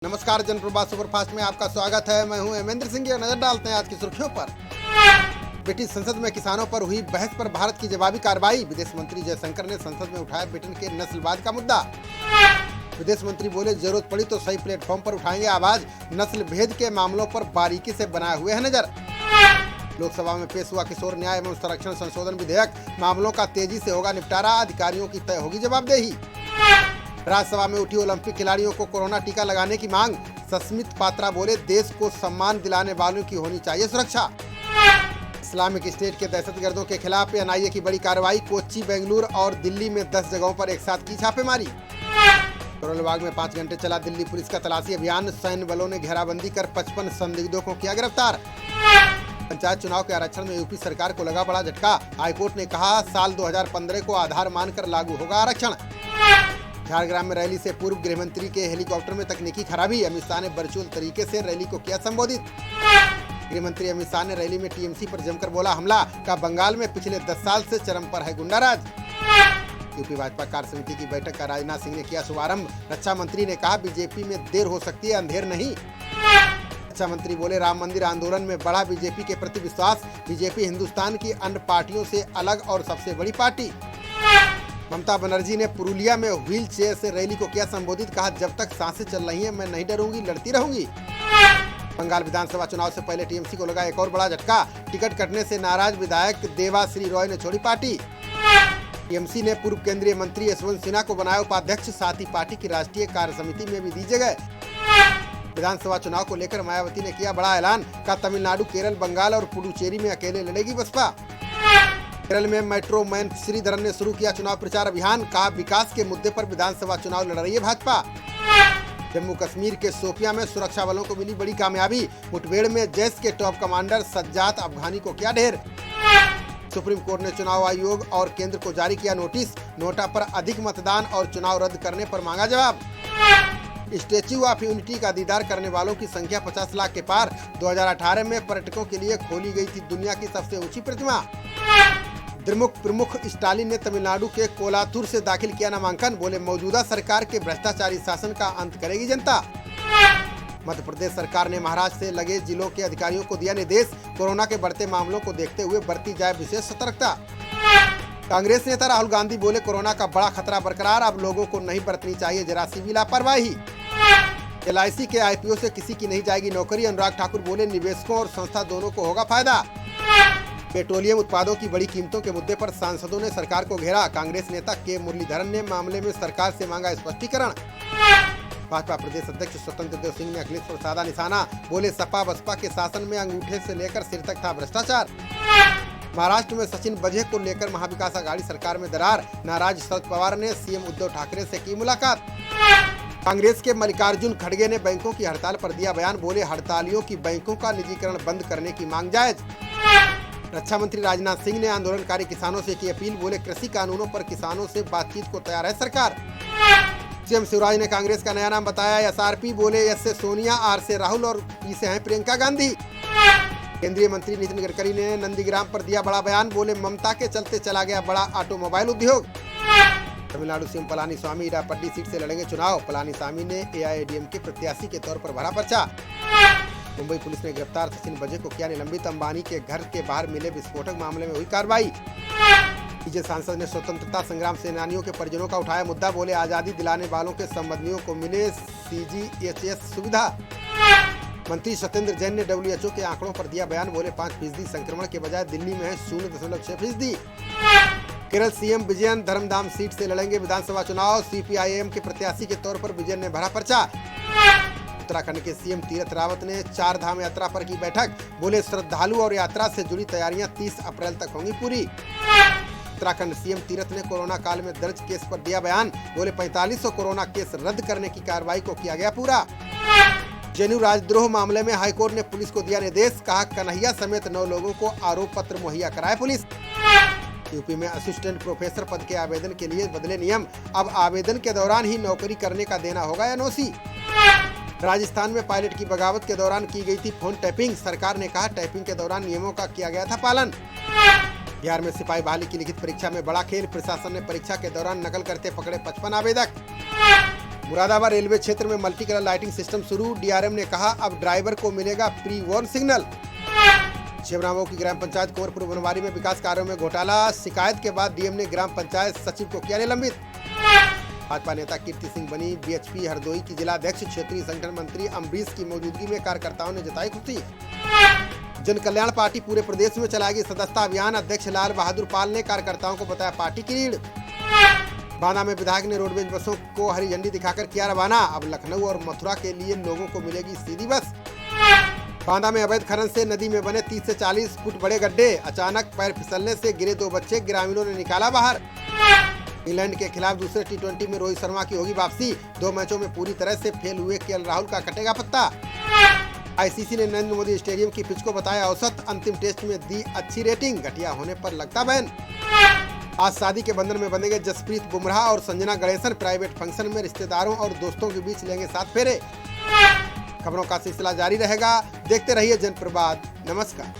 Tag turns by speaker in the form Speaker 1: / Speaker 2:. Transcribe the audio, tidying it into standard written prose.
Speaker 1: नमस्कार, जनप्रभा सुपरफास्ट में आपका स्वागत है। मैं हूं हेमेंद्र सिंह। नजर डालते हैं आज की सुर्खियों पर। ब्रिटिश संसद में किसानों पर हुई बहस पर भारत की जवाबी कार्रवाई। विदेश मंत्री जयशंकर ने संसद में उठाया ब्रिटेन के नस्लवाद का मुद्दा। विदेश मंत्री बोले, जरूरत पड़ी तो सही प्लेटफॉर्म पर उठाएंगे आवाज। नस्ल भेद के मामलों पर बारीकी से बनाए हुए है नजर। लोकसभा में पेश हुआ किशोर न्याय एवं संरक्षण संशोधन विधेयक। मामलों का तेजी से होगा निपटारा, अधिकारियों की तय होगी जवाबदेही। राज्यसभा में उठी ओलंपिक खिलाड़ियों को कोरोना टीका लगाने की मांग। सस्मित पात्रा बोले, देश को सम्मान दिलाने वालों की होनी चाहिए सुरक्षा। इस्लामिक स्टेट के दहशतगर्दों के खिलाफ एनआईए की बड़ी कार्रवाई। कोच्चि, बेंगलुरु और दिल्ली में 10 जगहों पर एक साथ की छापेमारी। करोलबाग में 5 घंटे चला दिल्ली पुलिस का तलाशी अभियान। सैन्य बलों ने घेराबंदी कर 55 संदिग्धों को किया गिरफ्तार। पंचायत चुनाव के आरक्षण में यूपी सरकार को लगा बड़ा झटका। हाईकोर्ट ने कहा, साल 2015 को आधार मानकर लागू होगा आरक्षण। झारग्राम में रैली से पूर्व गृह मंत्री के हेलीकॉप्टर में तकनीकी खराबी। अमित शाह ने वर्चुअल तरीके से रैली को किया संबोधित। गृह मंत्री अमित शाह ने रैली में टीएमसी पर जमकर बोला हमला। का बंगाल में पिछले 10 साल से चरम पर है गुंडाराज। यूपी भाजपा कार्य समिति की बैठक का राजनाथ सिंह ने किया शुभारंभ। रक्षा मंत्री ने कहा, बीजेपी में देर हो सकती है, अंधेर नहीं। रक्षा मंत्री बोले, राम मंदिर आंदोलन में बढ़ा बीजेपी के प्रति विश्वास। बीजेपी हिंदुस्तान की अन्य पार्टियों से अलग और सबसे बड़ी पार्टी। ममता बनर्जी ने पुरुलिया में व्हील चेयर से रैली को किया संबोधित। कहा, जब तक सांसें चल रही हैं मैं नहीं डरूंगी, लड़ती रहूंगी। बंगाल विधानसभा चुनाव से पहले टीएमसी को लगा एक और बड़ा झटका। टिकट कटने से नाराज विधायक देवाश्री रॉय ने छोड़ी पार्टी। टीएमसी ने पूर्व केंद्रीय मंत्री यशवंत सिन्हा को बनाया उपाध्यक्ष। साथ ही पार्टी की राष्ट्रीय कार्य समिति में भी दी जगह। विधानसभा चुनाव को लेकर मायावती ने किया बड़ा ऐलान। का तमिलनाडु, केरल, बंगाल और पुडुचेरी में अकेले लड़ेगी बसपा। केरल में मेट्रो मैन श्रीधरन ने शुरू किया चुनाव प्रचार अभियान। कहा, विकास के मुद्दे पर विधानसभा चुनाव लड़ रही है भाजपा। जम्मू कश्मीर के शोपियां में सुरक्षा बलों को मिली बड़ी कामयाबी। मुठभेड़ में जैश के टॉप कमांडर सज्जाद अफगानी को किया ढेर। सुप्रीम कोर्ट ने चुनाव आयोग और केंद्र को जारी किया नोटिस। नोटा पर अधिक मतदान और चुनाव रद्द करने पर मांगा जवाब। स्टैच्यू ऑफ यूनिटी का दीदार करने वालों की संख्या 50 लाख के पार। 2018 में पर्यटकों के लिए खोली गई थी दुनिया की सबसे ऊंची प्रतिमा। द्रमुक प्रमुख स्टालिन ने तमिलनाडु के कोलातुर से दाखिल किया नामांकन। बोले, मौजूदा सरकार के भ्रष्टाचारी शासन का अंत करेगी जनता। मध्य प्रदेश सरकार ने महाराष्ट्र से लगे जिलों के अधिकारियों को दिया निर्देश। कोरोना के बढ़ते मामलों को देखते हुए बरती जाए विशेष सतर्कता। कांग्रेस नेता राहुल गांधी बोले, कोरोना का बड़ा खतरा बरकरार, अब लोगों को नहीं बरतनी चाहिए जरा सी भी लापरवाही। LIC के IPO से किसी की नहीं जाएगी नौकरी। अनुराग ठाकुर बोले, निवेशकों और संस्था दोनों को होगा फायदा। पेट्रोलियम उत्पादों की बड़ी कीमतों के मुद्दे पर सांसदों ने सरकार को घेरा। कांग्रेस नेता के मुरलीधरन ने मामले में सरकार से मांगा स्पष्टीकरण। भाजपा प्रदेश अध्यक्ष स्वतंत्र देव सिंह ने अखिलेश पर साधा निशाना। बोले, सपा बसपा के शासन में अंगूठे से लेकर सिर तक था भ्रष्टाचार। महाराष्ट्र में सचिन बझे को लेकर महाविकास आघाड़ी सरकार में दरार। नाराज शरद पवार ने सीएम उद्धव ठाकरे से की मुलाकात। कांग्रेस के मल्लिकार्जुन खड़गे ने बैंकों की हड़ताल पर दिया बयान। बोले, हड़तालियों की बैंकों का निजीकरण बंद करने की मांग जायज। रक्षा मंत्री राजनाथ सिंह ने आंदोलनकारी किसानों से की अपील। बोले, कृषि कानूनों पर किसानों से बातचीत को तैयार है सरकार। सीएम शिवराज ने कांग्रेस का नया नाम बताया SRP। बोले, S से सोनिया, R से राहुल और P से हैं प्रियंका गांधी। केंद्रीय मंत्री नितिन गडकरी ने नंदीग्राम पर दिया बड़ा बयान। बोले, ममता के चलते चला गया बड़ा ऑटोमोबाइल उद्योग। तमिलनाडु सीएम पलानीस्वामी इडापड्डी सीट से लड़ेंगे चुनाव। पलानीस्वामी ने AIADMके प्रत्याशी के तौर पर भरा पर्चा। मुंबई पुलिस ने गिरफ्तार सचिन बझे को किया निलंबित। अंबानी के घर के बाहर मिले विस्फोटक मामले में हुई कार्रवाई। बीजेपी सांसद ने स्वतंत्रता संग्राम सेनानियों के परिजनों का उठाया मुद्दा। बोले, आजादी दिलाने वालों के संबंधियों को मिले CGHS सुविधा। मंत्री सत्येंद्र जैन ने WHO के आंकड़ों पर दिया बयान। बोले, 5% संक्रमण के बजाय दिल्ली में है 0.6%। केरल सीएम विजयन धर्मधाम सीट से लड़ेंगे विधानसभा चुनाव। CPIM के प्रत्याशी के तौर पर विजयन ने भरा पर्चा। उत्तराखंड के सीएम तीरथ रावत ने 4 धाम यात्रा पर की बैठक। बोले, श्रद्धालु और यात्रा से जुड़ी तैयारियां 30 अप्रैल तक होंगी पूरी। उत्तराखंड सीएम तीरथ ने कोरोना काल में दर्ज केस पर दिया बयान। बोले, 4500 कोरोना केस रद्द करने की कार्रवाई को किया गया पूरा। जनेऊ राजद्रोह मामले में हाईकोर्ट ने पुलिस को दिया निर्देश। कहा, कन्हैया समेत 9 लोगों को आरोप पत्र मुहैया कराए पुलिस। यूपी में असिस्टेंट प्रोफेसर पद के आवेदन के लिए बदले नियम। अब आवेदन के दौरान ही नौकरी करने का देना होगा NOC। राजस्थान में पायलट की बगावत के दौरान की गई थी फोन टैपिंग। सरकार ने कहा, टैपिंग के दौरान नियमों का किया गया था पालन। बिहार में सिपाही बहाली की लिखित परीक्षा में बड़ा खेल। प्रशासन ने परीक्षा के दौरान नकल करते पकड़े 55 आवेदक। मुरादाबाद रेलवे क्षेत्र में मल्टी कलर लाइटिंग सिस्टम शुरू। डीआरएम ने कहा अब ड्राइवर को मिलेगा प्री वार्न सिग्नल। छिबरामऊ की ग्राम पंचायत कुंवरपुर बनवारी में विकास कार्यों में घोटाला। शिकायत के बाद डीएम ने ग्राम पंचायत सचिव को किया निलंबित। भाजपा नेता कीर्ति सिंह बनी बीएचपी हरदोई की जिलाध्यक्ष। क्षेत्रीय संगठन मंत्री अम्बरीश की मौजूदगी में कार्यकर्ताओं ने जताई खुशी। जन कल्याण पार्टी पूरे प्रदेश में चलाएगी सदस्यता अभियान। अध्यक्ष लाल बहादुर पाल ने कार्यकर्ताओं को बताया पार्टी की रीढ़। बांदा में विधायक ने रोडवेज बसों को हरी झंडी दिखाकर किया रवाना। अब लखनऊ और मथुरा के लिए लोगों को मिलेगी सीधी बस। बांदा में अवैध खनन से नदी में बने 30 से 40 फुट बड़े गड्ढे। अचानक पैर फिसलने से गिरे 2 बच्चे, ग्रामीणों ने निकाला बाहर। इंग्लैंड के खिलाफ दूसरे टी20 में रोहित शर्मा की होगी वापसी। 2 मैचों में पूरी तरह से फेल हुए केएल राहुल का कटेगा पत्ता। आईसीसी ने नरेंद्र मोदी स्टेडियम की पिच को बताया औसत। अंतिम टेस्ट में दी अच्छी रेटिंग, घटिया होने पर लगता बैन। आज शादी के बंधन में बंधेंगे जसप्रीत बुमराह और संजना गणेशन। प्राइवेट फंक्शन में रिश्तेदारों और दोस्तों के बीच लेंगे 7 फेरे। खबरों का सिलसिला जारी रहेगा, देखते रहिए जनप्रवाद। नमस्कार।